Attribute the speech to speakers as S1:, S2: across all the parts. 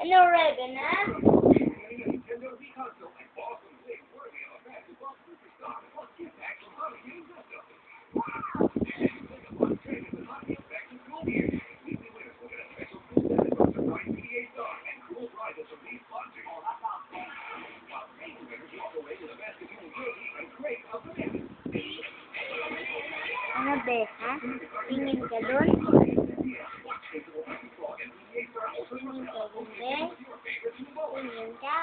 S1: Ano, Revenant? Ano, be, ha? Tingin ka dun? Tingin ka dun, be? Tingin ka?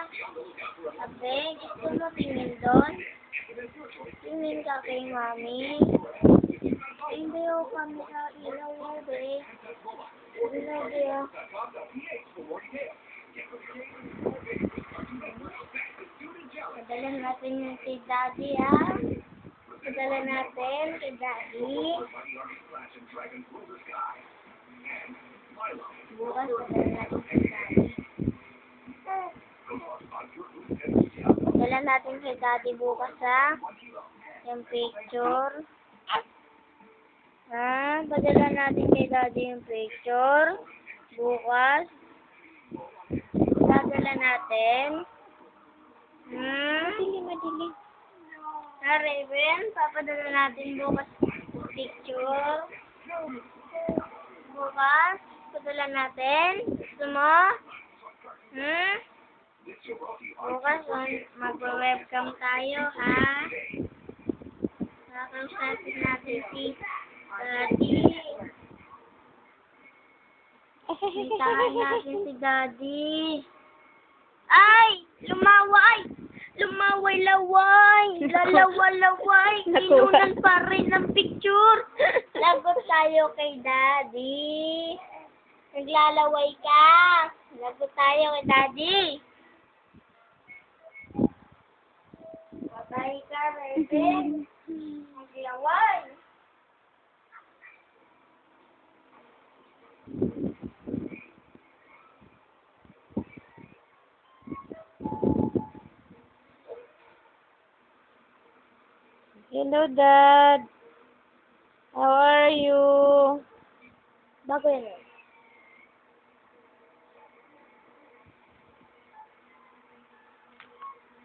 S1: Abe, gusto mo tingin dun? Tingin ka kay mami? Hindi ako kami sa ilaw mo, be. Ilaw, be, ah. Padala natin yung kay Daddy, ah. Padala natin kay Daddy. Bukas, padala natin kay Daddy. Padala natin kay Daddy bukas, ha? Yung picture. Ha? Padala natin kay Daddy yung picture. Bukas. Padala natin. Madili. Ha, Raven? Papadala natin bukas picture. Bukas. Padala natin. Gusto mo? Bukas, mag-webcam tayo, ha? Nakausapin natin si Daddy. Hintahan natin si Daddy. Ay! Lumaway! Lumaway-laway! Lalawa-laway! Inunan pa rin ng picture! Lagot tayo kay Daddy. Naglalaway ka! Lagot tayo kay Daddy. Patay ka, Raven. Maglaway.
S2: Hello, Dad. How are you?
S1: Bago yun.